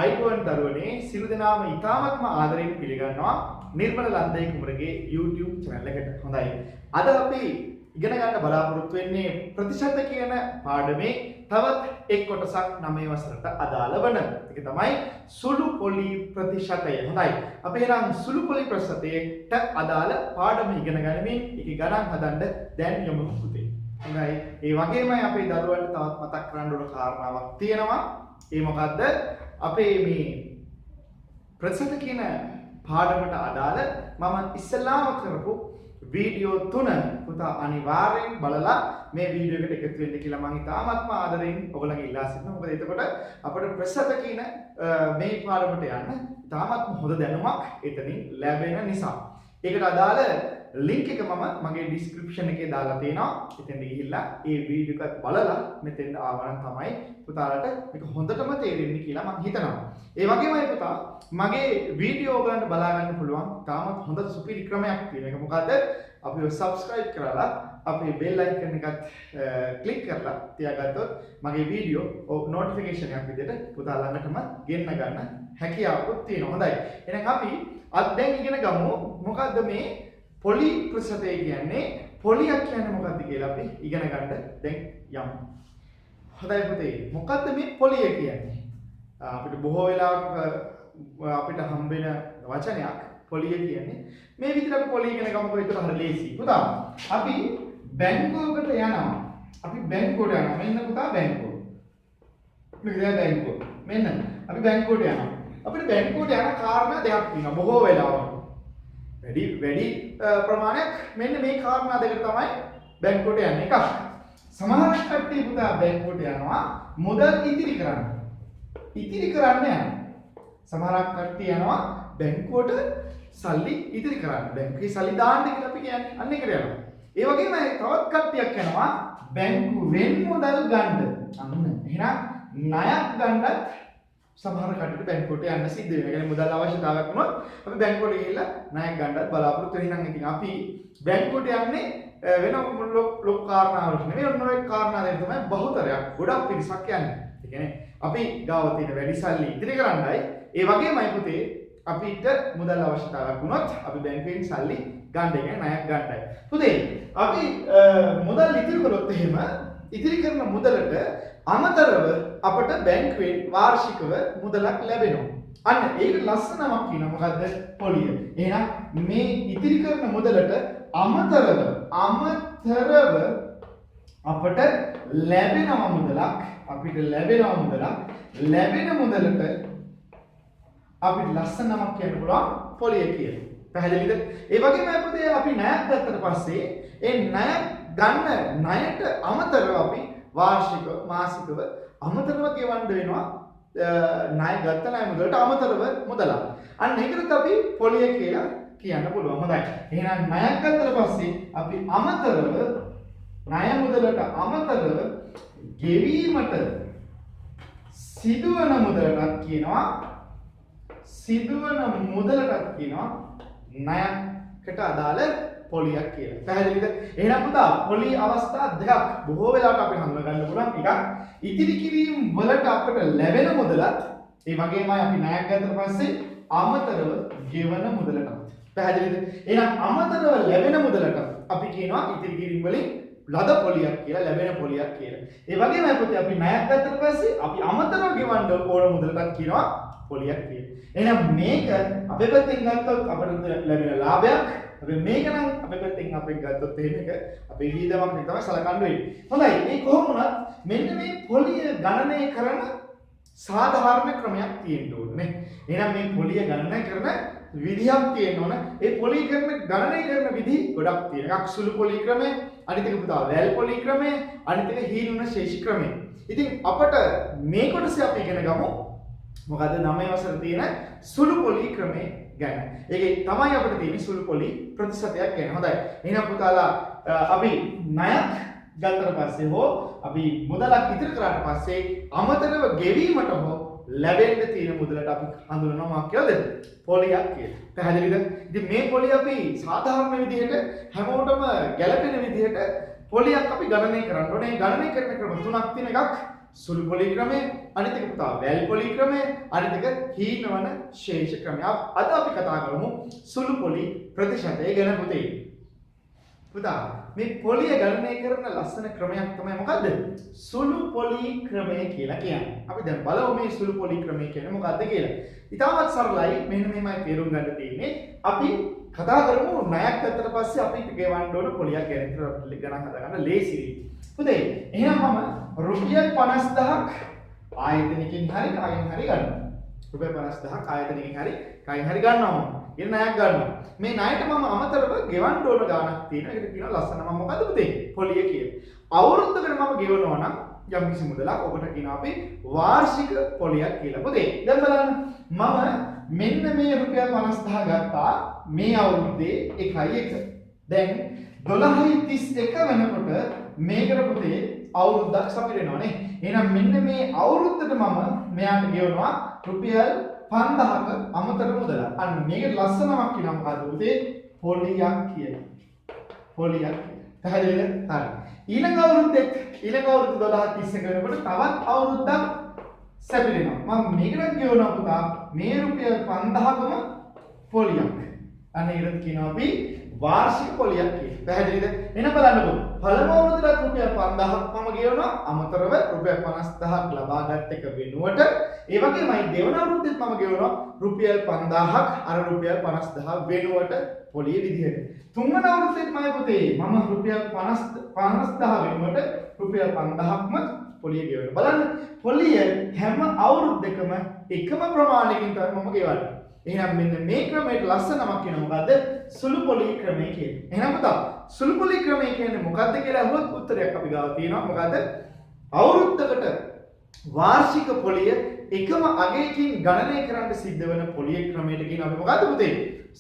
අයිබෝන් දරුවනේ සියලු දෙනාම ඉතාමත්ම ආදරයෙන් පිළිගන්නවා නිර්මල ලන්දේ කුමරගේ YouTube channel එකට. හොඳයි. අද අපි ඉගෙන ගන්න බලාපොරොත්තු වෙන්නේ ප්‍රතිශත කියන පාඩමේ තවත් එක් කොටසක් 9 වසරට අදාළ වන. ඒක තමයි සුළු පොලි ප්‍රතිශතය. හොඳයි. අපි එහෙනම් සුළු පොලි ප්‍රතිශතයට අදාළ පාඩම ඉගෙන ගනිමින් ඒකේ ගණන් හදන්න දැන් යමු පුතේ. හොඳයි. ඒ වගේමයි අපේ දරුවන්ට තවත් මතක් කරන්න ඕන කාරණාවක් තියෙනවා. ඒ මොකද්ද? අපේ මේ ප්‍රතිශත කියන පාඩමට අදාළ මම ඉස්සෙල්ලාම කරපු වීඩියෝ 3 පුතා අනිවාර්යෙන් බලලා මේ වීඩියෝ එකට එකතු වෙන්න කියලා මම ඉතාමත්ම ආදරෙන් ඔයගොල්ලන්ගේ ඉල්ලා සිටිනවා. මොකද එතකොට අපිට ප්‍රතිශත කියන මේ පාඩමට යන්න ඉතාමත්ම හොඳ දැනුමක් එතනින් ලැබෙන නිසා. ඒකට අදාළ ලින්ක් එක මම මගේ ඩිස්ක්‍රිප්ෂන් එකේ දාලා තියෙනවා. එතෙන්ට ගිහිල්ලා ඒ වීඩියෝ එක බලලා මෙතෙන් ආවනම් තමයි පුතාලට මේක හොඳටම තේරෙන්නේ කියලා මම හිතනවා. ඒ වගේමයි පුතා මගේ වීඩියෝ ඔයගලන්ට බලා ගන්න පුළුවන් තාමත් හොඳ සුපිරි ක්‍රමයක් තියෙනවා. ඒක මොකද්ද? අපිව subscribe කරලා අපේ bell icon එකත් ක්ලික් කරලා තියාගත්තොත් මගේ වීඩියෝ notification එකක් විදිහට පුතා ළඟටම ගෙන්න ගන්න හැකියාවක් තියෙනවා. හොඳයි. එහෙනම් අපි අද දැන් ඉගෙන ගමු මොකද්ද මේ පොලි ප්‍රතිශතය කියන්නේ පොලියක් කියන්නේ මොකක්ද කියලා අපි ඉගෙන ගන්න දැන් යමු. හොඳයි පුතේ. මොකද්ද මේ පොලිය කියන්නේ? අපිට බොහෝ වෙලාවට අපිට හම්බෙන වචනයක් පොලිය කියන්නේ. මේ විදිහට අපි පොලිය ඉගෙන ගමුකෝ. ඒක හරිය ලේසි. පුතා අපි බැංකුවකට යනවා. අපි බැංකුවට යනවා. මෙන්න පුතා බැංකුව. මේක බැංකුව. මෙන්න අපි බැංකුවට යනවා. අපිට බැංකුවට යන කාරණා දෙකක් තියෙනවා බොහෝ වෙලාවට. වැඩි ප්‍රමාණයක් මෙන්න මේ කාරණා දෙකට තමයි බැංකුවට යන්නේ. එකක් සමහර කට්ටිය පුතා බැංකුවට යනවා මුදල් ඉතිරි කරන්න. ඉතිරි කරන්න යනවා. සමහර කට්ටිය යනවා බැංකුවට සල්ලි ඉතිරි කරන්න. බැංකුවේ සල්ලි දාන්න කියලා අපි කියන්නේ. අන්න ඒකට යනවා. ඒ වගේම තවත් කට්ටියක් යනවා බැංකුවෙන් මුදල් ගන්න. අන්න එහෙනම් ණයක් ගන්නත් සමහර කට්ටියට බැංකුවට යන්න සිද්ධ වෙනවා. ඒ කියන්නේ මුදල් අවශ්‍යතාවයක් වුණොත් අපි බැංකුවට ගිහිල්ලා ණයක් ගන්නත් බලාපොරොත්තු වෙනවා. ඉතින් අපි බැංකුවට යන්නේ වෙන ලොකු කාරණාවලට නෙවෙයි. ඔන්න ඔය කාරණා දෙක තමයි බහුතරයක් ගොඩක් පිරිසක් යන්නේ. ඒ කියන්නේ අපි ගාව තියෙන වැඩි සල්ලි ඉතිරි කරන්නයි ඒ වගේමයි පුතේ අපිට මුදල් අවශ්‍යතාවයක් වුණොත් අපි බැංකුවෙන් සල්ලි ගන්න එක ණයක් ගන්නයි. පුතේ අපි මුදල් ඉතිරි කළොත් එහෙම ඉතිරි කරන මුදලට අමතරව අපට බැංකුවෙන් වාර්ෂිකව මුදලක් ලැබෙනවා. අන්න ඒක ලස්සනමක් කියනවා. මොකද්ද? පොලිය. එහෙනම් මේ ඉතිරි කරන මුදලට අමතරව අපට ලැබෙනවා මුදලක්. අපිට ලැබෙනවා මුදලක්. ලැබෙන මුදලට අපිට ලස්සනමක් කියන්න පුළුවන් පොලිය කියලා. පැහැදිලිද? ඒ වගේම අපිට අපි ණයක් ගත්තට පස්සේ ඒ ණය ගන්න ණයට අමතරව අපි වාර්ෂිකව මාසිකව අමතරව ගෙවන්න වෙනවා. ණය ගත්ත ණය මුදලට අමතරව මුදලක්. අන්න ඒකට අපි පොලිය කියලා කියන්න පුළුවන්. හොඳයි. එහෙනම් ණයක් ගත්තට පස්සේ අපි අමතරව ණය මුදලට අමතරව ගෙවීමට සිදුවන මුදලටත් කියනවා ණයකට අදාළ පොලියක් කියලා. පැහැදිලිද? එහෙනම් පුතා පොලි අවස්ථා දෙකක් බොහෝ වෙලාවට අපිට හඳුනා ගන්න පුළුවන්. එකක් ඉතිරි කිරීම වලට අපිට ලැබෙන මුදලත් ඒ වගේමයි අපි ණයක් ගත්තට පස්සේ අමතරව ගෙවන මුදලට. පැහැදිලිද? එහෙනම් අමතරව ලැබෙන මුදලට අපි කියනවා ඉතිරි කිරීම වලින් ලද පොලියක් කියලා, ලැබෙන පොලියක් කියලා. ඒ වගේමයි පුතේ අපි ණයක් ගත්තට පස්සේ අපි අමතරව ගෙවන්න ඕන මුදලටත් කියනවා පොලියක් කියලා. එහෙනම් මේක අපේ පැත්තෙන් ගත්තොත් අපිට ලැබෙන ලාභයක්. අපි මේක නම් අපේ පැත්තෙන් අපෙන් ගත්තොත් එහෙම එක අපේ වියදමක් තමයි සලකන්න වෙන්නේ. හොඳයි. මේ කොහොම වුණත් මෙන්න මේ පොලිය ගණනය කරන සාධාරණ ක්‍රමයක් තියෙන්න ඕනේ. එහෙනම් මේ පොලිය ගණනය කරන විදිහක් තියෙන්න ඕන. ඒ පොලිය ගණනය කරන විදි ගොඩක් තියෙනවා. එකක් සුළු පොලි ක්‍රමය, අනිත් එක පුතා වැල් පොලි ක්‍රමය, අනිත් එක හීනුන ශේෂි ක්‍රමය. ඉතින් අපට මේ කොටසේ අපි ඉගෙන ගමු මොකද්ද 9 වසර තියෙන සුළු පොලි ක්‍රමය ගැන. ඒකේ තමයි අපිට තියෙන සුළු පොලි ප්‍රතිශතයක් ගැන. හොඳයි. එහෙනම් පුතාලා අපි ණයක් ගත්තට පස්සේ හෝ අපි මුදලක් ඉතිරි කරාට පස්සේ අමතරව ගෙවීමට හෝ ලැබෙන්න තියෙන මුදලට අපි හඳුනනවා මොකක් කියලාද? පොලියක් කියලා. පැහැදිලිද? ඉතින් මේ පොලිය අපි සාධාරණ විදිහට හැමෝටම ගැළපෙන විදිහට පොලියක් අපි ගණනය කරන්න ඕනේ. ගණනය කරන ක්‍රම තුනක් තියෙන එකක් සුළු පොලි ක්‍රමය, අනිත් එක පුතා වැල් පොලි ක්‍රමය, අනිත් එක හීනවන ශේෂ ක්‍රමය. අද අපි කතා කරමු සුළු පොලි ප්‍රතිශතය ගැන පුතේ. පුතා මේ පොලිය ගණනය කරන ලස්සන ක්‍රමයක් තමයි මොකද්ද? සුළු පොලි ක්‍රමය කියලා කියන්නේ. අපි දැන් බලමු මේ සුළු පොලි ක්‍රමය කියන්නේ මොකද්ද කියලා. ඉතාමත් සරලයි. මෙන්න මෙහෙමයි තේරුම් ගන්න තියෙන්නේ. අපි කතා කරමු ණයක් ගත්තට පස්සේ අපිට ගෙවන්න ඕන පොලියක් ගැන. ඒතර ගණන් හදාගන්න ලේසියි. පුතේ එහෙනම් මම රුපියල් 50000ක් ආයතනකින් හරි කායෙන් හරි ගන්නවා. රුපියල් 50000ක් ආයතනකින් හරි කායෙන් හරි ගන්නවා මම. ඒ ණයක් ගන්නවා. මේ ණයට මම අමතරව ගෙවන්න ඕන ගාණක් තියෙනවා. ඒකට කියනවා ලස්සන මම මොකද්ද පුතේ? පොලිය කියලා. අවුරුද්දකට මම ගෙවනවා නම් යම් කිසි මුදලක් ඔබට කියනවා අපි වාර්ෂික පොලියක් කියලා. පුතේ දැන් බලන්න මම මෙන්න මේ රුපියල් 50000 ගත්තා මේ අවුරුද්දේ 1.1. දැන් 12.31 වෙනකොට මේකට පුතේ අවුරුද්දක් සපිරෙනවා නේ. එහෙනම් මෙන්න මේ අවුරුද්දට මම මෙයාට ගෙවනවා රුපියල් 5000ක අමතර මුදලක්. අන්න මේකට ලස්සනමක් කියනවා මොකද්ද පුතේ? පොලියක් කියලා. පොලියක්. පැහැදිලිද? හරි. ඊළඟ අවුරුද්දේ ඊළඟ අවුරුදු 12.31 වෙනකොට තවත් අවුරුද්දක් සැපිරෙනවා. මම මේකට ගෙවනවා පුතා මේ රුපියල් 5000කම පොලියක්. අන්න ඒකට කියනවා අපි වාර්ෂික පොලියක් කියලා. පැහැදිලිද? එන බලන්නකෝ. පළමු අවුරුද්දට රුපියල් 5000ක් මම ගෙවනවා. අමතරව රුපියල් 50000ක් ලබාගත් එක වෙනුවට ඒ වගේමයි දෙවන අවුරුද්දෙත් මම ගෙවනවා රුපියල් 5000ක් අර රුපියල් 50000 වෙනුවට පොලිය විදිහට. තුන්වන අවුරුද්දෙත් මම පුතේ මම රුපියල් 50000 වෙනුවට රුපියල් 5000ක්ම පොලිය ගෙවනවා. බලන්න පොලිය හැම අවුරුද්දකම එකම ප්‍රමාණයකින් තමයි මම ගෙවන්නේ. එහෙනම් මෙන්න මේ ක්‍රමයට ලස්සනමක් කියනවා මොකද්ද? සුළු පොලි ක්‍රමය කියන්නේ. එහෙනම් පුතා සුළු පොලි ක්‍රමය කියන්නේ මොකද්ද කියලා අහුවොත් උත්තරයක් අපි ගාව තියෙනවා. මොකද්ද? අවුරුද්දකට වාර්ෂික පොලිය එකම අගයකින් ගණනය කරන්න සිද්ධ වෙන පොලිය ක්‍රමයට කියනවා අපි මොකද්ද පුතේ?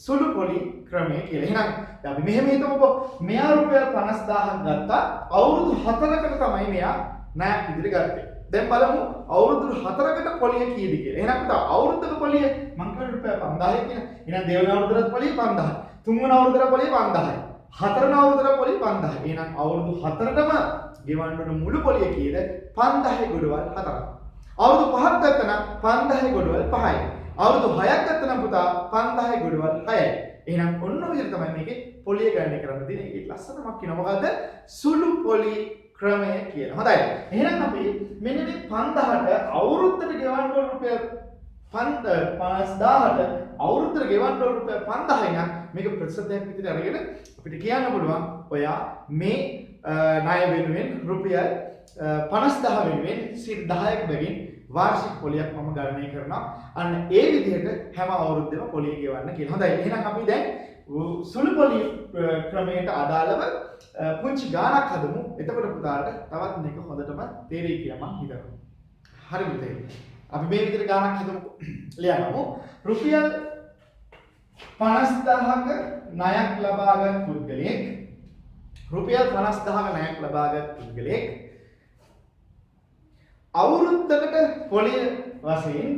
සුළු පොලි ක්‍රමය කියලා. එහෙනම් දැන් අපි මෙහෙම හිතමුකෝ. මෙයා රුපියල් 50000ක් ගත්තා. අවුරුදු 4කට තමයි මෙයා ණයක් විදිහට ගත්තේ. දැන් බලමු අවුරුදු 4කට පොලිය කීයද කියලා. එහෙනම් පුතා අවුරුද්දක පොලිය මං කියනවා රුපියල් 5000 කියන. එහෙනම් දෙවන අවුරුද්දට පොලිය 5000. තුන්වන අවුරුද්දට පොලිය 5000. හතරවන අවුරුද්දට පොලිය 5000. එහෙනම් අවුරුදු 4ටම ගෙවන්න ඕන මුළු පොලිය කීයද? 5000 ගොඩවල් 4ක්. අවුරුදු 5ක් ගත්තනම් 5000 ගොඩවල් 5යි. අවුරුදු 6ක් ගත්තනම් පුතා 5000 ගොඩවල් 6යි. එහෙනම් ඔන්න ඔය විදිහට තමයි මේකේ පොලිය ගණනය කරන්න තියෙන්නේ. ඒක ලස්සනමක් කියනවා මොකද්ද? සුළු පොලි ක්‍රමය කියලා. හොඳයි. එහෙනම් අපි මෙන්න මේ 5000ට අවුරුද්දට ගෙවන්න ඕන රුපියල් 50000ට අවුරුද්දට ගෙවන්න ඕන රුපියල් 5000යි නම් මේක ප්‍රතිශතයක් විදිහට අරගෙන අපිට කියන්න පුළුවන් ඔයා මේ ණය වෙනුවෙන් රුපියල් 50000 වෙනුවෙන් 10ක බැගින් වාර්ෂික පොලියක් මම ගණනය කරනවා. අන්න ඒ විදිහට හැම අවුරුද්දෙම පොලිය ගෙවන්න කියලා. හොඳයි. එහෙනම් අපි දැන් සුළු පොලි ක්‍රමයට අදාළව පුංචි ගානක් හදමු. එතකොට පුතාට තවත් මේක හොඳටම තේරෙයි කියලා මම හිතනවා. හරි පුතේ. අපි මේ විදිහට ගානක් හදමු. ලියන්නමු. රුපියල් 50000ක ණයක් ලබාගත් පුද්ගලයෙක් රුපියල් 50000ක ණයක් ලබාගත් පුද්ගලයෙක් අවුරුද්දකට පොලිය වශයෙන්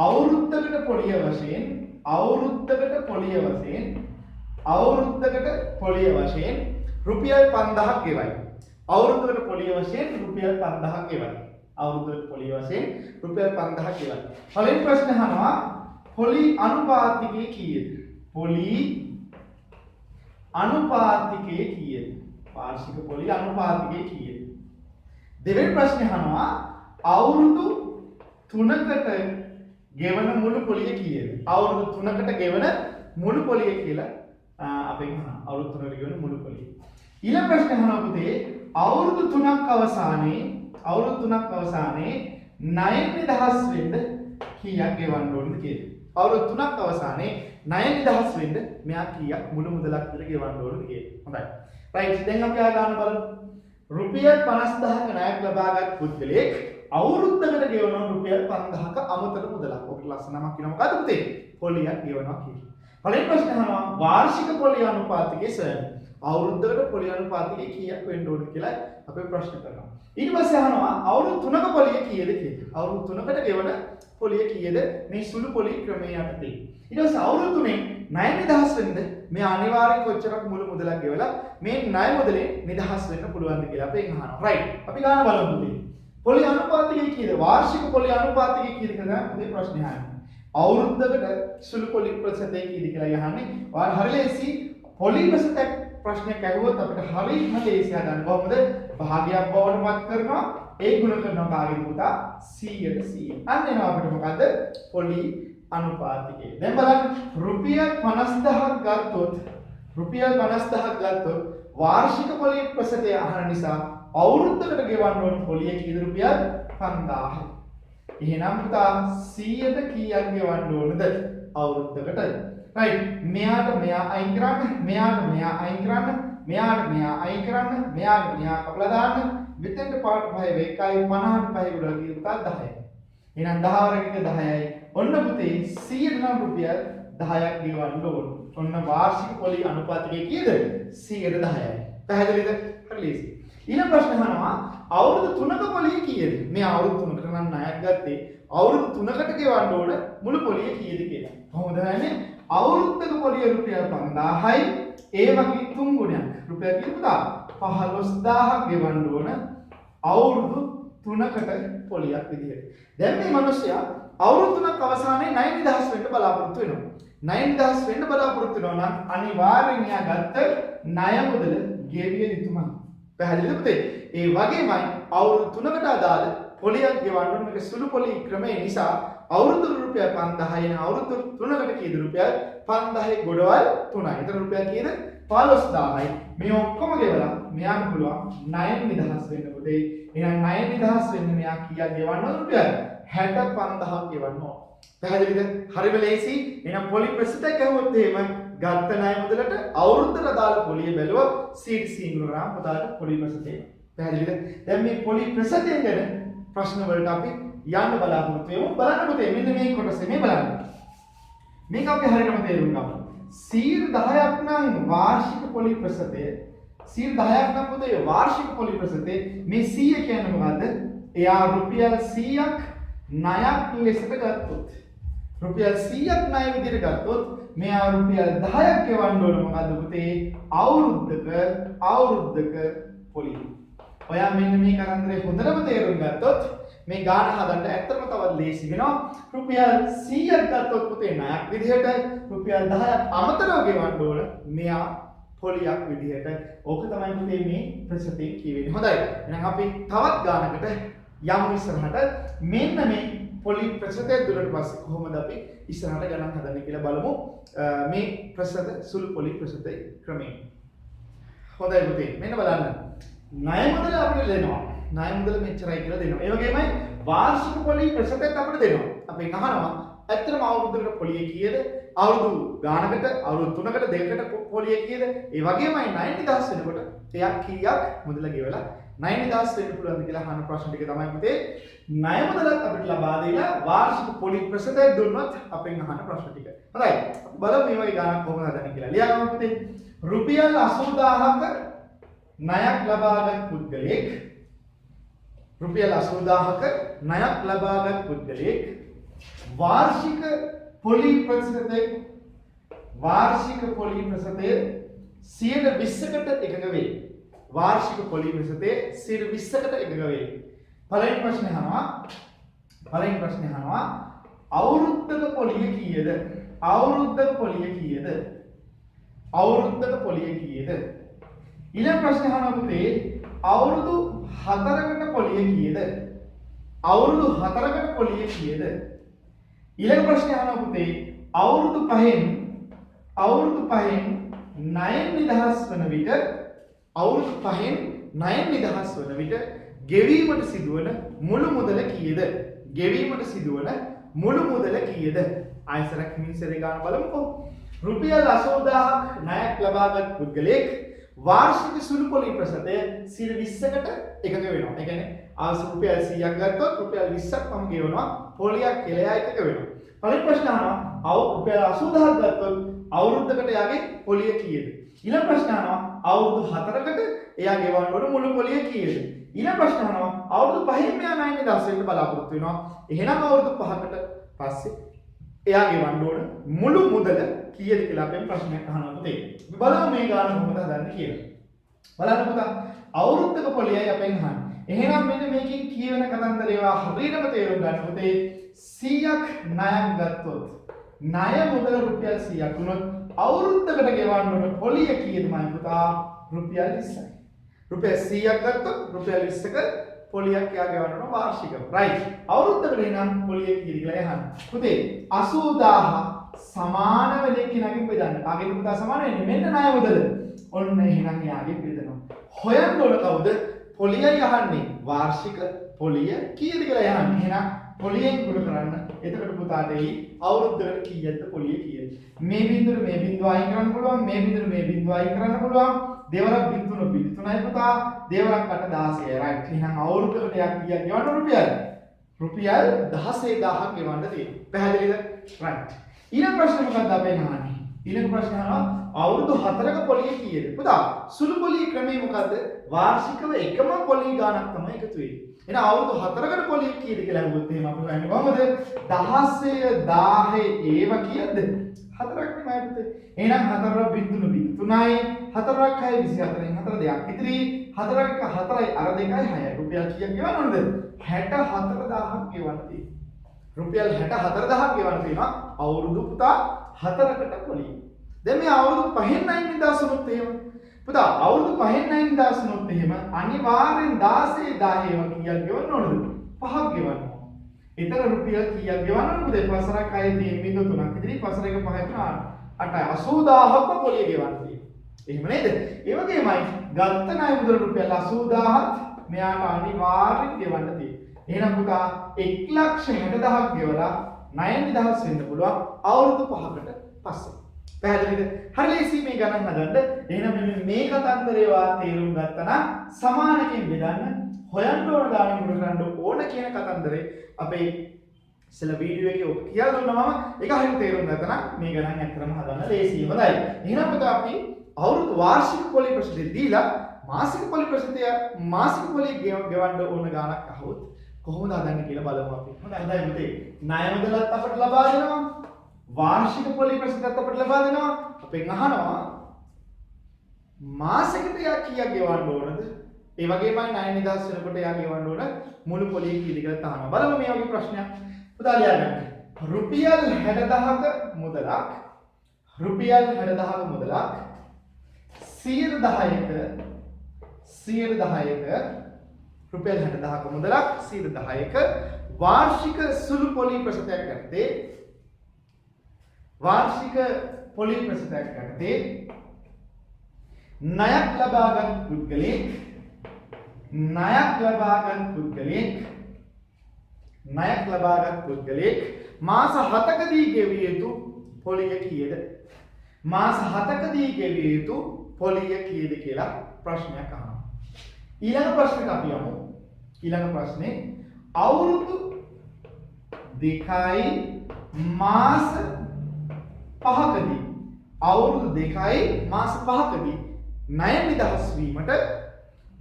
අවුරුද්දකට පොලිය වශයෙන් රුපියල් 5000ක් ගෙවයි. අවුරුද්දකට පොලිය වශයෙන් රුපියල් 5000ක් ගෙවයි. අවුරුද්දකට පොලිය වශයෙන් රුපියල් 5000ක් ගෙවයි. පළවෙනි ප්‍රශ්නේ අහනවා පොලි අනුපාතිකය කීයද? පොලි අනුපාතිකය කීයද? වාර්ෂික පොලි අනුපාතිකය කීයද? දෙවෙනි ප්‍රශ්නේ අහනවා අවුරුදු 3කට ගෙවන මුළු පොලිය කීයද? අවුරුදු 3කට ගෙවන මුළු පොලිය කියලා අපෙන් අහනවා. අවුරුදු 3කට ගෙවන මුළු පොලිය. ඊළඟ ප්‍රශ්නේ අහනවා පුතේ අවුරුදු 3ක් අවසානයේ ණය නිදහස් වෙන්න කීයක් ගෙවන්න ඕනද කියලා. අවුරුදු 3ක් අවසානයේ ණය නිදහස් වෙන්න මෙයා කීයක් මුළු මුදලක් විතර ගෙවන්න ඕනද කියලා. හොඳයි. රයිට්. දැන් අපි ආ ගන්න බලමු. රුපියල් 50000ක ණයක් ලබාගත් පුද්ගලයෙක් අවුරුද්දකට ගෙවනවා රුපියල් 5000ක අමතර මුදලක්. ඔකට ලස්සනමක් කියනවා මොකද්ද පුතේ? පොලියක් ගෙවනවා කියලා. පළවෙනි ප්‍රශ්නේ අහනවා වාර්ෂික පොලිය අනුපාතිකය සොයන්න. අවුරුද්දකට පොලිය අනුපාතිකය කීයක් වෙන්න ඕනද කියලා අපි ප්‍රශ්න කරනවා. ඊට පස්සේ අහනවා අවුරුදු 3ක පොලිය කීයද කියලා. අවුරුදු 3කට ගෙවන පොලිය කීයද මේ සුළු පොලි ක්‍රමය යටතේ. ඊට පස්සේ අවුරුදු 3න් ණය නිදහස් වෙන්න මේ අනිවාර්යෙන් කොච්චරක් මුළු මුදලක් ගෙවලා මේ ණය මුදලේ නිදහස් වෙන්න පුළුවන්ද කියලා අපි අහනවා. රයිට්. අපි ගන්න බලමු පුතේ. පොලි අනුපාතිකය කීයද? වාර්ෂික පොලි අනුපාතිකය කීයද කියලා තමයි ප්‍රශ්නේ අහන්නේ. අවුරුද්දකට සුළු පොලි ප්‍රතිශතය කීයද කියලා අහන්නේ. ඔයාලා හරි ලේසි පොලි ප්‍රතිශතයක් ප්‍රශ්නයක් ඇහුවොත් අපිට හරියම ලේසි හදන්න. කොහොමද? භාගයක් බවට පත් කරනවා ඒ ගුණ කරනවා කාගෙද පුතා 100ට 100. අන්න එනවා අපිට මොකද්ද? පොලි අනුපාතිකය. දැන් බලන්න රුපියල් 50000ක් ගත්තොත් වාර්ෂික පොලි ප්‍රතිශතය අහන නිසා අවුරුද්දකට ගෙවන්න ඕන පොලිය කීයද? රුපියල් 5000යි. එහෙනම් පුතා 100ට කීයක් ගෙවන්න ඕනද? අවුරුද්දකට. right. මෙයාට මෙයා අයින් කරන්න, මෙයාට මෙයා අයින් කරන්න, මෙයාට මෙයා අයින් කරන්න, මෙයාට මෙයා කපලා දාන්න. මෙතෙන්ට පාට 5 වෙකයි 50ට 5 ගුණලා කීයද පුතා? 10යි. එහෙනම් 10 වරක 10යි. ඔන්න පුතේ 100ට නම් රුපියල් 10ක් ගෙවන්න ඕන. ඔන්න වාර්ෂික පොලි අනුපාතය කීයද? 100ට 10යි. පැහැදිලිද? හරි ලේසි. ඊළඟ ප්‍රශ්නේ අහනවා අවුරුදු 3ක පොලිය කීයද? මේ අවුරුදු 3කට නම් ණයක් ගත්තේ. අවුරුදු 3කට ගෙවන්න ඕන මුළු පොලිය කීයද කියලා. කොහොමද හන්නේ? අවුරුද්දක පොලිය රුපියල් 5000යි. ඒ වගේ 3 ගුණයක්. රුපියල් කීයද? 15000ක් ගෙවන්න ඕන අවුරුදු 3කට පොලියක් විදිහට. දැන් මේ මිනිස්සයා අවුරුදු 3ක් අවසානයේ ණය නිදහස් වෙන්න බලාපොරොත්තු වෙනවා. ණය නිදහස් වෙන්න බලාපොරොත්තු වෙනවා නම් අනිවාර්යෙන් එයා ගත්ත ණය මුදල ගෙවිය යුතුමයි. පැහැදිලිද පුතේ? ඒ වගේමයි අවුරුදු 3කට අදාළ පොලියක් ගෙවන්න ඕන මේක සුළු පොලි ක්‍රමය නිසා අවුරුදු රුපියල් 5000යි න අවුරුදු 3කට කීයද? රුපියල් 5000යි ගොඩවල් 3යි. ඒතර රුපියල් කීයද? 15000යි. මේ ඔක්කොම ගෙවලා මෙයාට පුළුවන් ණය නිදහස් වෙන්න පුතේ. එහෙනම් ණය නිදහස් වෙන්න මෙයා කීයක් ගෙවන්න ඕන? රුපියල් 65000ක් ගෙවන්න ඕන. පැහැදිලිද? හරිම ලේසි. එහෙනම් පොලි ප්‍රතිශතයක් ඇහුවොත් එහෙම ගත්ත ණය මුදලට අවුරුද්දට අදාළ පොලිය බැලුවොත් CDC ග්‍රාම් පුතාට පොලි ප්‍රතිශතය. පැහැදිලිද? දැන් මේ පොලි ප්‍රතිශතයෙන් ගැන ප්‍රශ්න වලට අපි යන්න බලාපොරොත්තු වෙමු. බලන්න පුතේ මෙන්න මේ කොටසේ මේ බලන්න. මේක අපි හරියටම තේරුම් ගමු. 10ක් නම් වාර්ෂික පොලි ප්‍රතිශතය 10ක් නම් පුතේ වාර්ෂික පොලි ප්‍රතිශතය මේ 100 කියන්නේ මොකද්ද? එයා රුපියල් 100ක් ණයක් ලෙසට ගත්තොත් රුපියල් 100ක් ණය විදිහට ගත්තොත් මෙයා රුපියල් 10ක් ගෙවන්න ඕන මොකද්ද පුතේ? අවුරුද්දක පොලිය. ඔයා මෙන්න මේ කරන්දරේ හොඳටම තේරුම් ගත්තොත් මේ ගාන හදන්න ඇත්තටම තවත් ලේසි වෙනවා. රුපියල් 100ක් ගත්තොත් පුතේ ණයක් විදිහට රුපියල් 10ක් අමතරව ගෙවන්න ඕන මෙයා පොලියක් විදිහට. ඕක තමයි පුතේ මේ ප්‍රතිශතය කියවෙන්නේ. හොඳයි. එහෙනම් අපි තවත් ගානකට යමු ඉස්සරහට. මෙන්න මේ පොලි ප්‍රතිශතය දුන්නට පස්සේ කොහොමද අපි ඉස්සරහට ගණන් හදන්නේ කියලා බලමු. මේ ප්‍රතිශත සුළු පොලි ප්‍රතිශතය ක්‍රමය. හොඳයි පුතේ. මෙන්න බලන්න. ණය මුදල අපිට දෙනවා. ණය මුදල මෙච්චරයි කියලා දෙනවා. ඒ වගේමයි වාර්ෂික පොලි ප්‍රතිශතයත් අපිට දෙනවා. අපි අහනවා ඇත්තටම අවුරුද්දකට පොලිය කීයද? අවුරුදු ගානකට අවුරුදු 3කට 2කට පොලිය කීයද? ඒ වගේමයි ණය නිදහස් වෙනකොට එයා කීයක් මුදල ගෙවලා ණය නිදහස් වෙන්න පුළුවන්ද කියලා අහන ප්‍රශ්න ටික තමයි පුතේ ණය මුදලත් අපිට ලබා දෙලා වාර්ෂික පොලි ප්‍රතිශතය දුන්නොත් අපෙන් අහන ප්‍රශ්න ටික. හොඳයි. බලමු මේ වගේ ගානක් කොහොමද හදන්නේ කියලා. ලියගමු පුතේ. රුපියල් 80000ක ණයක් ලබාගත් පුද්ගලයෙක් රුපියල් 80000ක ණයක් ලබාගත් පුද්ගලයෙක් වාර්ෂික පොලි ප්‍රතිශතය 120කට එකඟ වේ. වාර්ෂික පොලි ප්‍රතිශතය 120කට එකඟ වේ. පළවෙනි ප්‍රශ්නේ අහනවා අවුරුද්දක පොලිය කීයද? අවුරුද්දක පොලිය කීයද? ඊළඟ ප්‍රශ්නේ අහනවා පුතේ අවුරුදු 4කට පොලිය කීයද? අවුරුදු 4කට පොලිය කීයද? ඊළඟ ප්‍රශ්නේ අහනවා පුතේ අවුරුදු 5න් ණයෙන් නිදහස් වන විට ගෙවීමට සිදුවන මුළු මුදල කීයද? ආයසරක් මිනිස්සරේ ගන්න බලමුකෝ. රුපියල් 80000ක් ණයක් ලබාගත් පුද්ගලයෙක් වාර්ෂික සුළු පොලි ප්‍රතිශතය 120කට එකඟ වෙනවා. ඒ කියන්නේ අවශ්‍ය රුපියල් 100ක් ගත්තොත් රුපියල් 20ක් මම ගෙවනවා පොලියක් කියලා එකක වෙනවා. පළවෙනි ප්‍රශ්න අහනවා රුපියල් 80000ක් ගත්තොත් අවුරුද්දකට එයාගේ පොලිය කීයද? ඊළඟ ප්‍රශ්න අහනවා අවුරුදු 4කට එයා ගෙවන්න ඕන මුළු පොලිය කීයද? ඊළඟ ප්‍රශ්න අහනවා අවුරුදු 5න් මෙයා ණය නිදහස් වෙන්න බලාපොරොත්තු වෙනවා. එහෙනම් අවුරුදු 5කට පස්සේ එයා ගෙවන්න ඕන මුළු මුදල කීයද කියලා අපෙන් ප්‍රශ්නයක් අහනවා පුතේ. බලමු මේ ගාන කොහොමද හදන්නේ කියලා. බලන්න පුතා අවුරුද්දක පොලියයි අපෙන් අහන්නේ. එහෙනම් මෙන්න මේකෙන් කියවෙන කතන්දරේවා හරියටම තේරුම් ගන්න පුතේ 100ක් ණයක් ගත්තොත් ණය මුදල රුපියල් 100ක් වුණොත් අවුරුද්දකට ගෙවන්න ඕන පොලිය කීයද මම පුතා රුපියල් 20යි. රුපියල් 100ක් ගත්තොත් රුපියල් 20ක පොලියක් යා ගෙවන්න ඕන වාර්ෂිකව. රයිට්. අවුරුද්දකට එනම් පොලිය කීයද කියලා අහන්න. පුතේ 80000 සමාන වෙන කෙනාගෙන් බෙදන්න. කාගෙන් පුතා සමාන වෙන්නේ? මෙන්න ණය මුදල. ඔන්න එහෙනම් යාගෙන් බෙදනවා. හොයන්න ඕන කවුද? පොලියයි අහන්නේ. වාර්ෂික පොලිය කීයද කියලා අහන්නේ. එහෙනම් පොලියෙන් ගුණ කරන්න. එතකොට පුතාට එයි අවුරුද්දකට කීයද පොලිය කීයද? මේ බිඳුවට මේ බිඳුව අයින් කරන්න පුළුවන්. මේ බිඳුවට මේ බිඳුව අයින් කරන්න පුළුවන්. දෙවරක් බිඳුන බිඳුනයි පුතා. දෙවරක් 8 16යි. රයිට්. එහෙනම් අවුරුද්දකට යක් කීයක් ගෙවන්න රුපියල්? රුපියල් 16000ක් ගෙවන්න තියෙනවා. පැහැදිලිද? රයිට්. ඊළඟ ප්‍රශ්නේ මොකක්ද අපේ අහන්නේ? ඊළඟ ප්‍රශ්නේ අහනවා අවුරුදු 4ක පොලිය කීයද? පුතා සුළු පොලිය ක්‍රමය මොකද්ද? වාර්ෂිකව එකම පොලිය ගාණක් තමයි එකතු වෙන්නේ. එහෙනම් අවුරුදු 4කට පොලිය කීයද කියලා අහුවොත් එහෙම අපි හොයන්නේ කොහමද? 16 1000 ඒව කීයද? 4ක් නෙමෙයි පුතේ. එහෙනම් 4 බිඳුන බිඳුනයි 4ක් 6 24න් 4 දෙකක් ඉතිරි 4ක් 4යි අර දෙකයි 6යි. රුපියල් කීයක් ගෙවන්න ඕනද? 64000ක් ගෙවන්න තියෙනවා. රුපියල් 64000ක් ගෙවන්න තියෙනවා අවුරුදු පුතා 4කට පොලිය. දැන් මේ අවුරුදු 5න් 9 දාසනොත් එහෙම පුතා අවුරුදු 5න් 9 දාසනොත් එහෙම අනිවාර්යෙන් 16 10 ඒවා කීයක් ගෙවන්න ඕනද? 5ක් ගෙවන්න ඕන. එතන රුපියල් කීයක් ගෙවන්න ඕනද? පසරක් 6 තියෙන බිඳු 3ක් ඉතිරි පසර එක 5 8යි 80000ක්ම පොලිය ගෙවන්න තියෙනවා. එහෙම නේද? ඒ වගේමයි ගත්ත ණය මුදල රුපියල් 80000ත් මෙයාට අනිවාර්යෙන් ගෙවන්න තියෙනවා. එහෙනම් පුතා 160000ක් ගෙවලා ණය නිදහස් වෙන්න පුළුවන් අවුරුදු 5කට පස්සේ. පැහැදිලිද? හරි ලේසි මේ ගණන් හදන්න. එහෙනම් මෙන්න මේ කතන්දරේ වා තේරුම් ගත්තා නම් සමානකෙන් බෙදන්න හොයන්න ඕන ගානේ මුල කරන්න ඕන කියන කතන්දරේ අපේ ඉස්සෙල්ලා වීඩියෝ එකේ ඔක කියලා දුන්නා මම ඒක හරියට තේරුම් ගත්තා නම් මේ ගණන් ඇත්තටම හදන්න ලේසි. හොඳයි. එහෙනම් පුතා අපි අවුරුදු වාර්ෂික පොලිය ප්‍රශ්නේ දීලා මාසික පොලිය ප්‍රශ්නය මාසික පොලිය ගෙවන්න ඕන ගානක් අහුවොත් කොහොමද හදන්නේ කියලා බලමු අපි. හොඳයි පුතේ. ණය මුදලත් අපට ලබා දෙනවා. වාර්ෂික පොලිය ප්‍රශ්නත් අපට ලබා දෙනවා. අපෙන් අහනවා මාසෙකට යා කීයක් ගෙවන්න ඕනද? ඒ වගේමයි ණය නිදහස් වෙනකොට යා ගෙවන්න ඕන මුළු පොලිය කීයද කියලා අහනවා. බලමු මේ වගේ ප්‍රශ්නයක්. පුතා ලියගන්න. රුපියල් 60000ක මුදලක් රුපියල් 60000ක මුදලක් 110ක රුපියල් 60000ක මුදලක් 110ක වාර්ෂික සුළු පොලිය ප්‍රශ්නයක් යටතේ වාර්ෂික පොලිය ප්‍රශ්නයක් යටතේ ණයක් ලබාගත් පුද්ගලයෙක් මාස 7කදී ගෙවිය යුතු පොලිය කීයද? මාස 7කදී ගෙවිය යුතු පොලිය කීයද කියලා ප්‍රශ්නයක් අහනවා. ඊළඟ ප්‍රශ්නෙට අපි යමු. ඊළඟ ප්‍රශ්නේ අවුරුදු 2යි මාස 5කදී අවුරුදු 2යි මාස 5කදී ණය නිදහස් වීමට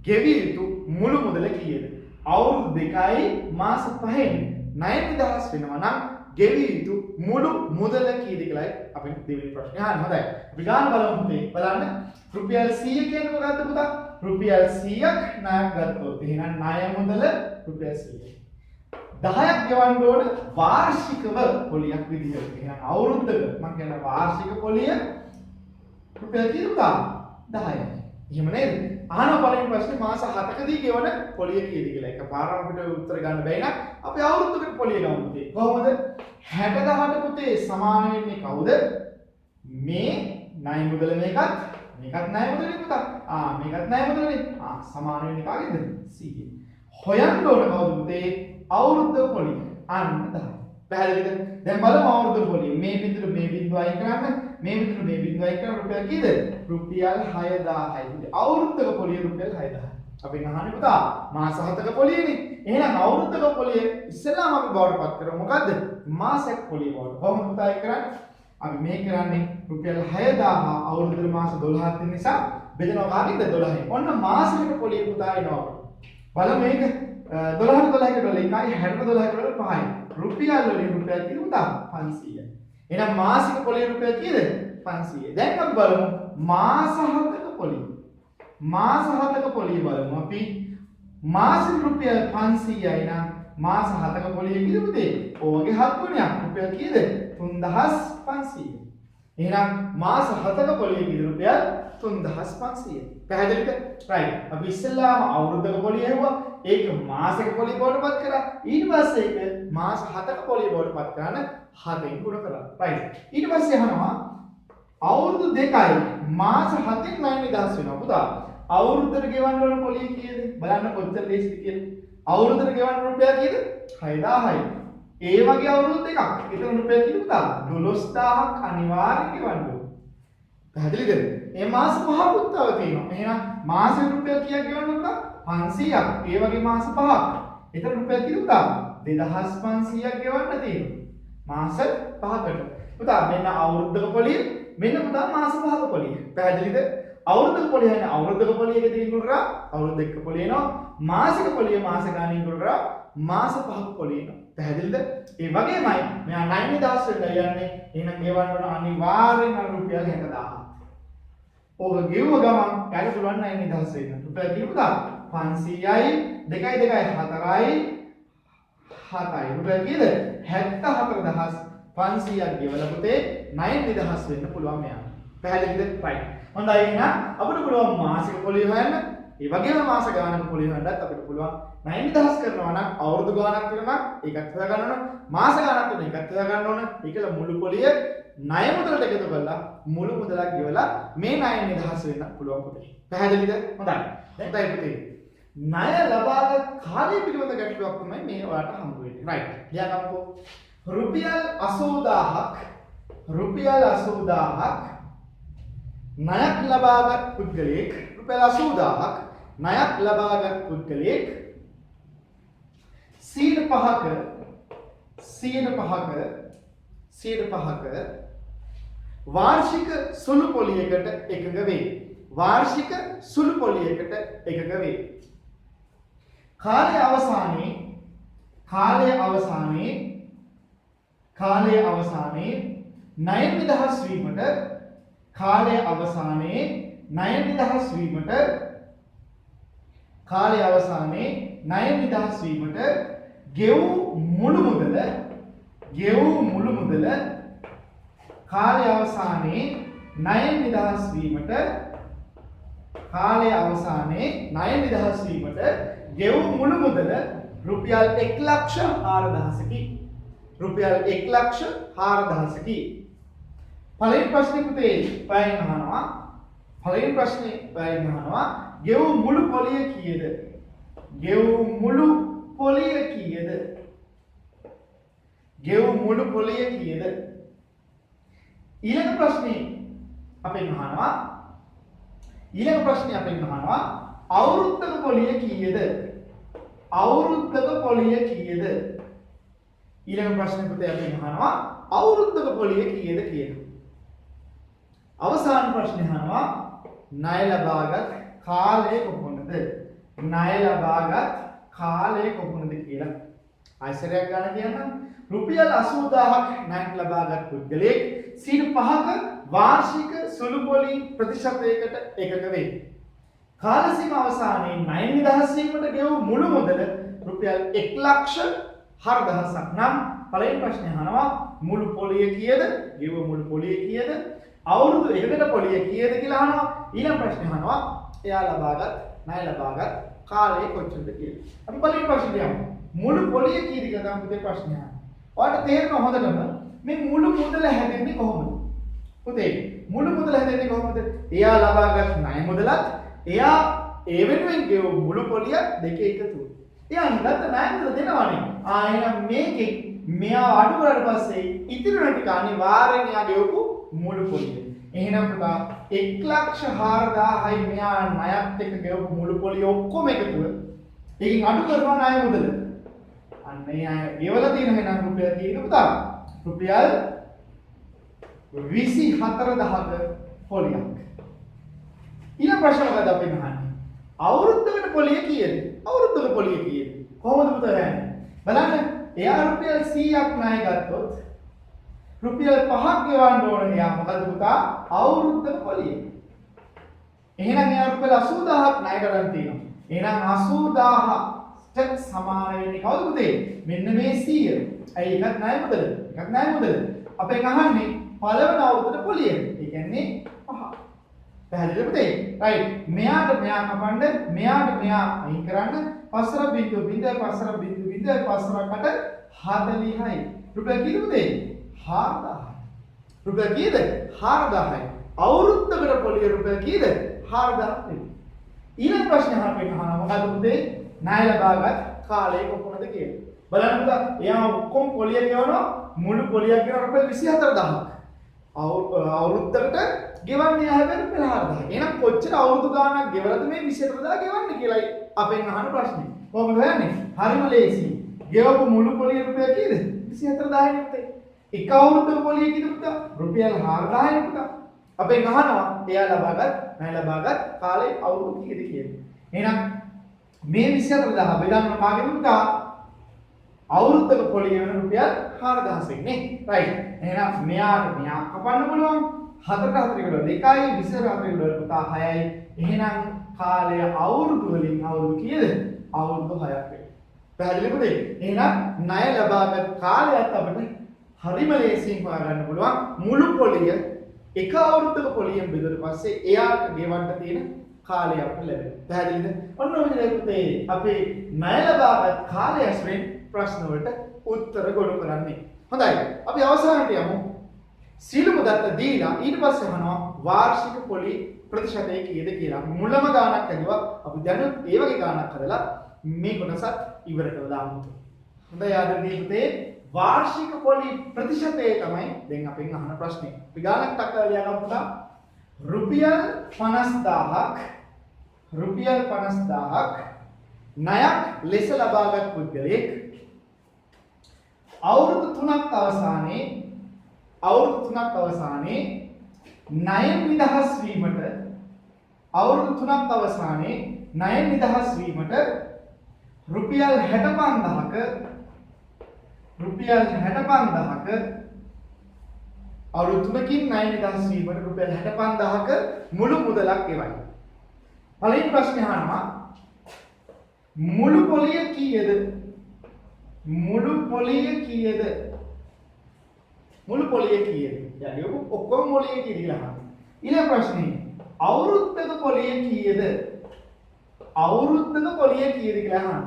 ගෙවිය යුතු මුළු මුදල කීයද? අවුරුදු 2යි මාස 5න් ණය නිදහස් වෙනවා නම් ගෙවිය යුතු මුළු මුදල කීයද කියලායි අපි දෙවෙනි ප්‍රශ්නේ අහන්නේ. හොඳයි. අපි ගන්න බලමු පුතේ. බලන්න. රුපියල් 100 කියන්නේ මොකද්ද පුතා? රුපියල් 100ක් ණයක් ගත්තොත් එහෙනම් ණය මුදල රුපියල් 100යි. 10ක් ගෙවන්න ඕන වාර්ෂිකව පොලියක් විදිහට. එහෙනම් අවුරුද්දක මම කියන වාර්ෂික පොලිය රුපියල් කීයද? 10යි. එහෙම නේද? අහන පළවෙනි ප්‍රශ්නේ මාස 7කදී ගෙවන පොලිය කීයද කියලා. එකපාරම අපිට උත්තර ගන්න බැයි නම් අපි අවුරුද්දකට පොලිය ගමු පුතේ. කොහොමද? 60000ට පුතේ සමාන වෙන්නේ කවුද? මේ ණය මුදල මේකත් ණය මුදලනේ පුතා. මේකත් ණය මුදලනේ. සමාන වෙන්නේ කාගෙද? 100. හොයන්න ඕන කවුද පුතේ? අවුරුද්ද පොලිය. අන්න 10. පැහැදිලිද? දැන් බලමු අවුරුද්ද පොලිය. මේ බිඳුව අයින් කරන්න. මේ බිඳුව අයින් කරන රුපියල් කීයද? රුපියල් 6000යි. අවුරුද්දක පොලිය රුපියල් 6000. අපි අහන්නේ පුතා මාස 7ක පොලියනේ. එහෙනම් අවුරුද්දක පොලිය ඉස්සෙල්ලාම අපි බවට පත් කරමු. මොකද්ද? මාසයක් පොලිය බවට. කොහොමද පුතා ඒක කරන්නේ? අපි මේ කරන්නේ රුපියල් 6000 අවුරුද්දේ මාස 12ක් තියෙන නිසා බෙදනවා කාගෙන්ද? 12න්. ඔන්න මාසෙකට පොලිය පුතා එනවා. බලමු මේක 12ට 12කට 1යි 60ට 12කට 5යි. රුපියල් වලින් රුපියල් කීයද පුතා? 500යි. එහෙනම් මාසික පොලිය රුපියල් කීයද? 500. දැන් අපි බලමු මාස 7ක පොලිය. මාස 7ක පොලිය බලමු අපි මාසෙ රුපියල් 500යි නම් මාස 7ක පොලිය කීයද පුතේ? ඔයගේ 7 ගුණයක් රුපියල් කීයද? 3500. එහෙනම් මාස 7ක පොලිය කීයද රුපියල් 3500. පැහැදිලිද? රයිට්. අපි ඉස්සෙල්ලාම අවුරුද්දක පොලිය හෙව්වා. ඒක මාසයක පොලිය බවට පත් කරා. ඊට පස්සේ ඒක මාස 7ක පොලිය බවට පත් කරන 7ෙන් ගුණ කරා. රයිට්. ඊට පස්සේ අහනවා අවුරුදු 2යි මාස 7න් 9000 වෙනවා පුතා. අවුරුද්දට ගෙවන්න ඕන පොලිය කීයද? බලන්න කොච්චර ලේසිද කියලා. අවුරුද්දට ගෙවන්න රුපියල් කීයද? 6000යි. ඒ වගේ අවුරුදු දෙකක්. ඒතර රුපියල් කීයද පුතා? 12000ක් අනිවාර්යෙන් ගෙවන්න ඕන. පැහැදිලිද? මේ මාස පහකුත් තව තියෙනවා. එහෙනම් මාසෙ රුපියල් කීයක් ගෙවන්න පුතා? 500ක්. ඒ වගේ මාස පහක්. ඒතර රුපියල් කීයද පුතා? 2500ක් ගෙවන්න තියෙනවා. මාස පහකට. පුතා මෙන්න අවුරුද්දක පොලිය, මෙන්න පුතා මාස පහක පොලිය. පැහැදිලිද? අවුරුද්දක පොලිය හන්නේ අවුරුද්දක පොලියක තියෙන කරා අවුරුද්ද එක්ක පොලිය එනවා. මාසික පොලිය මාස ගානින් කරා මාස පහක පොලිය එනවා. පැහැදිලිද? ඒ වගේමයි මෙයා 9000 වෙන්න යන්නේ. එහෙනම් ගෙවන්න ඕන අනිවාර්යෙන් රුපියල් 60000. ඕක ගෙවුව ගමන් යාට පුළුවන් 9000 වෙන්න. රුපියල් කීයද? 500යි 2යි 4යි 7යි. රුපියල් කීයද? 74500ක් ගෙවලා පුතේ 9000 වෙන්න පුළුවන් මෙයා. පැහැදිලිද? රයිට්. හොඳයි එහෙනම් අපිට පුළුවන් මාසික පොලිය හොයන්න. ඒ වගේම මාස ගානක පොලිය හොයන්නත් අපිට පුළුවන් 9000 කරනවා නම් අවුරුදු ගානක් වෙනවා ඒකත් හොයා ගන්න ඕන. මාස ගානක් වෙන ඒකත් හොයා ගන්න ඕන. ඒකල මුළු පොලිය ණය මුදලට එකතු කරලා මුළු මුදලක් ගෙවලා මේ 9000 වෙන්න පුළුවන් පුතේ. පැහැදිලිද? හොඳයි. දැන් පුතේ ණය ලබාගත් කාලය පිළිබඳ ගැටලුවක් තමයි මේ ඔයාලට හම්බ වෙන්නේ. රයිට්. ලියාගන්නකෝ. රුපියල් 80000ක් ණයක් ලබාගත් පුද්ගලයෙක් රුපියල් 80000ක් ණයක් ලබාගත් පුද්ගලයෙක් 105ක වාර්ෂික සුළු පොලියකට එකඟ වේ. වාර්ෂික සුළු පොලියකට එකඟ වේ. කාලය අවසානයේ ණය නිදහස් වීමට ගෙවූ මුළු මුදල රුපියල් 1,04,000කි. රුපියල් 1,04,000කි. පළවෙනි ප්‍රශ්නේ පුතේ පයෙන් අහනවා. ගෙවූ මුළු පොලිය කීයද? ඊළඟ ප්‍රශ්නේ අපෙන් අහනවා අවුරුද්දක පොලිය කීයද? ඊළඟ ප්‍රශ්නේ පුතේ අපෙන් අහනවා අවුරුද්දක පොලිය කීයද කියලා. අවසාන ප්‍රශ්නේ අහනවා ණය ලබාගත් කාලය කොපමණද කියලා. ආයසරයක් ගන්න කියන්නම්. රුපියල් 80000ක් ණයක් ලබාගත් පුද්ගලයෙක් 5ක වාර්ෂික සුළු පොලි ප්‍රතිශතයකට එකඟ වේ. කාල සීමාව අවසානයේ ණය නිදහස් වීමට ගෙවූ මුළු මුදල රුපියල් 1,04,000ක් නම් පළවෙනි ප්‍රශ්නේ අහනවා මුළු පොලිය කීයද? ගෙවූ මුළු පොලිය කීයද? අවුරුදු එකකට පොලිය කීයද කියලා අහනවා. ඊළඟ ප්‍රශ්නේ අහනවා එයා ණය ලබාගත් කාලය කොච්චරද කියලා. අපි පළවෙනි ප්‍රශ්නේ යමු. මුළු පොලිය කීයද කියලා තමයි පුතේ ප්‍රශ්නේ අහන්නේ. ඔයාලට තේරෙනව හොඳටම මේ මුළු මුදල හැදෙන්නේ කොහොමද? පුතේ මුළු මුදල හැදෙන්නේ කොහොමද? එයා ලබාගත් ණය මුදලත් එයා ඒ වෙනුවෙන් ගෙවූ මුළු පොලිය දෙක එකතු. එයා ගත්ත ණය මුදල දෙනවනේ. එහෙනම් මේකෙන් මෙයා අඩු කරලා පස්සේ ඉතිරි වෙන ටික අනිවාර්යෙන් එයා ගෙවපු මුළු පොලිය. එහෙනම් පුතා 1,04,000යි මෙයා ණයත් එක්ක ගෙවපු මුළු පොලිය ඔක්කොම එකතුව. ඒකෙන් අඩු කරනවා ණය මුදල. අන්න ඒ අය ගෙවලා තියෙන වෙනම රුපියල් කීයද පුතා? රුපියල් 24,000ක පොලියක්. ඊළඟ ප්‍රශ්න මොකද අපි අහන්නේ? අවුරුද්දකට පොලිය කීයද? කොහොමද පුතා යන්නේ? බලන්න එයා රුපියල් 100ක් ණය ගත්තොත් රුපියල් 5ක් ගෙවන්න ඕනේ. එයා මොකද පුතා? අවුරුද්දක පොලිය. එහෙනම් එයා රුපියල් 80000ක් ණය ගන්න තියෙනවා. එහෙනම් 80000ට සමාන වෙන්නේ කවුද පුතේ? මෙන්න මේ 100. ඇයි එකක් ණය මුදල? එකක් ණය මුදල. අපෙන් අහන්නේ පළවෙනි අවුරුද්දේ පොලිය. ඒ කියන්නේ 5. පැහැදිලිද පුතේ? රයිට්. මෙයාට මෙයා කපන්න, මෙයාට මෙයා අයින් කරන්න. පස්සර බිංදුව බිංදුව පස්සර බිංදුව බිංදුව පස්සරකට 40යි. රුපියල් කීයද පුතේ? 4000යි. රුපියල් කීයද? 4000යි. අවුරුද්දකට පොලිය රුපියල් කීයද? 4000ක්. ඊළඟ ප්‍රශ්නේ අහනවා මොකද පුතේ? ණය ලබාගත් කාලය කොහොමද කියලා. බලන්න පුතා, එයා ඔක්කොම පොලිය ගෙවනවා මුළු පොලියක් ගෙවන රුපියල් 24000ක්. අවුරුද්දකට ගෙවන්නේ හැබැයි රුපියල් 4000ක්. එහෙනම් කොච්චර අවුරුදු ගාණක් ගෙවලාද මේ 24000 ගෙවන්නේ කියලායි අපෙන් අහන ප්‍රශ්නේ. කොහොමද හොයන්නේ? හරිම ලේසි. ගෙවපු මුළු පොලිය රුපියල් කීයද? 24000යි පුතේ. එක අවුරුද්දක පොලිය කීයද පුතා? රුපියල් 4000යි පුතා. අපෙන් අහනවා එයා ණය ලබාගත් කාලේ අවුරුදු කීයද කියලා. එහෙනම් මේ 24000 බෙදන්න කාගෙද පුතා? අවුරුද්දක පොලිය වෙන රුපියල් 4000 නේ. රයිට්. එහෙනම් මෙයාට මෙයා කපන්න පුළුවන්. 4ට 4 කට 2යි 24 කට පුතා 6යි. එහෙනම් කාලය අවුරුදු වලින් අවුරුදු කීයද? අවුරුදු 6ක් වෙනවා. පැහැදිලිද? එහෙනම් ණය ලබාගත් කාලයත් අපිට හරිම ලේසියෙන් හොයාගන්න පුළුවන්. මුළු පොලිය එක අවුරුද්දක පොලියෙන් බෙදුවට පස්සේ එයාට ගෙවන්න තියෙන කාලය අපිට ලැබෙනවා. පැහැදිලිද? ඔන්න ඔය විදිහට පුතේ අපි ණය ලබාගත් කාලය ඇසුරෙන් ප්‍රශ්න වලට උත්තර ගොනු කරන්නේ. හොඳයි. අපි අවසානට යමු. සීලම දත්ත දීලා ඊට පස්සේ අහනවා වාර්ෂික පොලි ප්‍රතිශතය කීයද කියලා. මුලම ගාණක් ඇදුවා. අපි දැනුත් ඒ වගේ ගාණක් හදලා මේ කොටසත් ඉවර කරලා දාමු. හොඳයි ආදරණීය පුතේ, වාර්ෂික පොලි ප්‍රතිශතය තමයි දැන් අපෙන් අහන ප්‍රශ්නේ. අපි ගාණක් ටක්කලා ලියනවා පුතා. රුපියල් 50000ක් ණයක් ලෙස ලබාගත් පුද්ගලයෙක් අවුරුදු 3ක් අවසානයේ ණයෙන් නිදහස් වීමට රුපියල් 65000ක අවුරුදු 3කින් ණය නිදහස් වීමට රුපියල් 65000ක මුළු මුදලක් ගෙවයි. පළවෙනි ප්‍රශ්නේ අහනවා මුළු පොලිය කීයද? يعني ඔක්කොම පොලිය කීයද කියලා අහනවා. ඊළඟ ප්‍රශ්නේ අවුරුද්දක පොලිය කීයද කියලා අහනවා.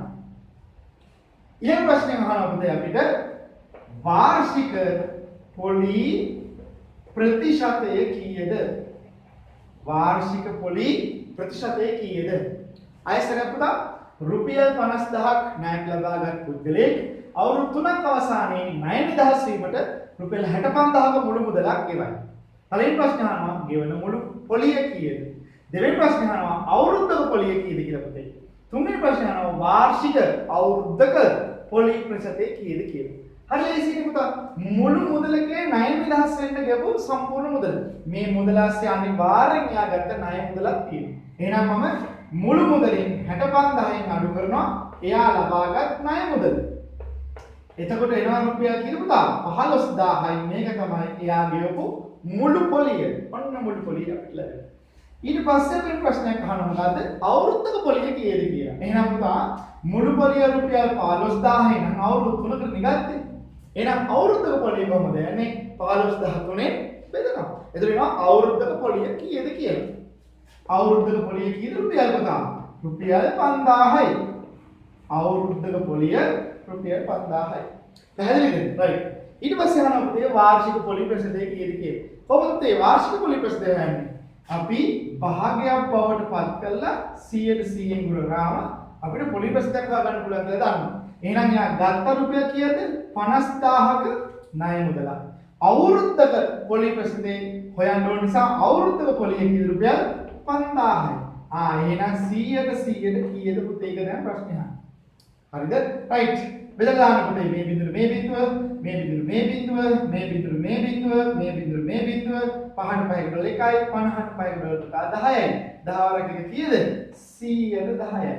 ඊළඟ ප්‍රශ්නේ අහනවා පුතේ අපිට වාර්ෂික පොලි ප්‍රතිශතය කීයද? අයසරයක් පුතා, රුපියල් 50000ක් ණයක් ලබාගත් පුද්ගලයෙක් අවුරුදු 3ක් අවසානයේ ණය නිදහස් වීමට රුපියල් 65000ක මුළු මුදලක් ගෙවයි. පළවෙනි ප්‍රශ්නේ අහනවා ගෙවන මුළු පොලිය කීයද? දෙවෙනි ප්‍රශ්නේ අහනවා අවුරුද්දක පොලිය කීයද කියලා පුතේ. තුන්වෙනි ප්‍රශ්නේ අහනවා වාර්ෂික අවුරුද්දක පොලි ප්‍රතිශතය කීයද කියලා. හරි ලේසියි පුතා. මුළු මුදලකේ ණය නිදහස් වෙන්න ගෙවපු සම්පූර්ණ මුදල. මේ මුදල ASCII අනිවාර්යෙන් එයා ගත්ත ණය මුදලක් තියෙනවා. එහෙනම් මම මුළු මුදලෙන් 65000න් අඩු කරනවා එයා ලබාගත් ණය මුදල. එතකොට එනවා රුපියල් කීයද පුතා? 15000යි. මේක තමයි එයා ගෙවපු මුළු පොලිය. ඔන්න මුළු පොලිය අපිට ලැබෙනවා. ඊට පස්සේ වෙන ප්‍රශ්නයක් අහනවා මොකද්ද? අවුරුද්දක පොලිය කීයද කියලා. එහෙනම් පුතා මුළු පොලිය රුපියල් 15000යි නම් අවුරුදු 3කට නිගත්තේ. එහෙනම් අවුරුද්දක පොලිය කොහොමද යන්නේ? 15000 බෙදනවා. එතකොට එනවා අවුරුද්දක පොලිය කීයද කියලා. අවුරුද්දක පොලිය කීයද රුපියල් පුතා? රුපියල් 5000යි. අවුරුද්දක පොලිය රුපියල් 5000යි. පැහැදිලිද? රයිට්. ඊට පස්සේ අහනවා පුතේ වාර්ෂික පොලි ප්‍රතිශතය කීයද කියලා. කොහොමද මේ වාර්ෂික පොලි ප්‍රතිශතය හොයන්නේ? අපි භාගයක් බවට පත් කළා 100%න් ගුණාම අපිට පොලි ප්‍රතිශතයක් හොයාගන්න පුළුවන් කියලා දන්නවා. එහෙනම් යා ගත්ත රුපියල් කීයද? 50000ක ණය මුදලක්. අවුරුද්දක පොලි ප්‍රතිශතය හොයන්න ඕන නිසා අවුරුද්දක පොලිය කීයද රුපියල් 5000යි. එහෙනම් 100ට කීයද පුතේ ඒක දැන් ප්‍රශ්නේ අහන්නේ. හරිද? රයිට්. බෙදලා දාන්න පුතේ මේ බිඳුව මේ බිඳුව 5ට 5 කට 1යි 50ට 5 කට 10යි. 10 වරක් එක කීයද? 100ට 10යි.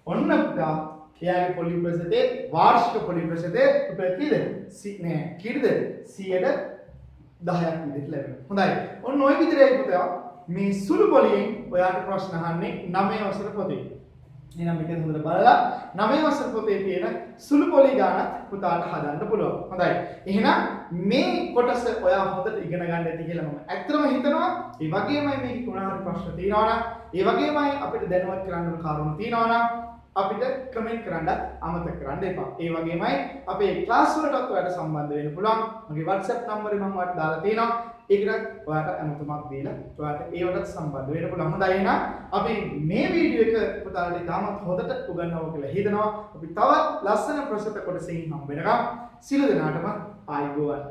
ඔන්න පුතා එයාගේ පොලි ප්‍රතිශතේ වාර්ෂික පොලි ප්‍රතිශතේ රුපියල් කීයද? 100ට 10ක් විදිහට ලැබෙනවා. හොඳයි. ඔන්න ඔය විදිහටයි පුතා මේ සුළු පොලියෙන් ඔයාලට ප්‍රශ්න අහන්නේ 9 වසර පොතේ. එහෙනම් මේක හොඳට බලලා 9 වසර පොතේ තියෙන සුළු පොලි ගානත් පුතාට හදන්න පුළුවන්. හොඳයි. එහෙනම් මේ කොටස ඔයා හොඳට ඉගෙන ගන්න ඇති කියලා මම ඇත්තටම හිතනවා. ඒ වගේමයි මේක කුණාහරි ප්‍රශ්න තියෙනවා නම්, ඒ වගේමයි අපිට දැනුවත් කරන්න ඕන කරුණු තියෙනවා නම් අපිට කමෙන්ට් කරන්නත් අමතක කරන්න එපා. ඒ වගේමයි අපේ ක්ලාස් වලටත් ඔයාලට සම්බන්ධ වෙන්න පුළුවන්. මගේ WhatsApp නම්බරේ මම ඔයාලට දාලා තියෙනවා. ඒකට ඔයාලට අමතමක් දීලා ඔයාලට ඒවටත් සම්බන්ධ වෙන්න පුළුවන්. හොඳයි එහෙනම් අපි මේ වීඩියෝ එක පුතාලට තාමත් හොඳට උගන්වනවා කියලා හිතනවා. අපි තවත් ලස්සන ප්‍රශ්න කොටසකින් හම්බ වෙනකම් සියලු දෙනාටම ආයුබෝවන්.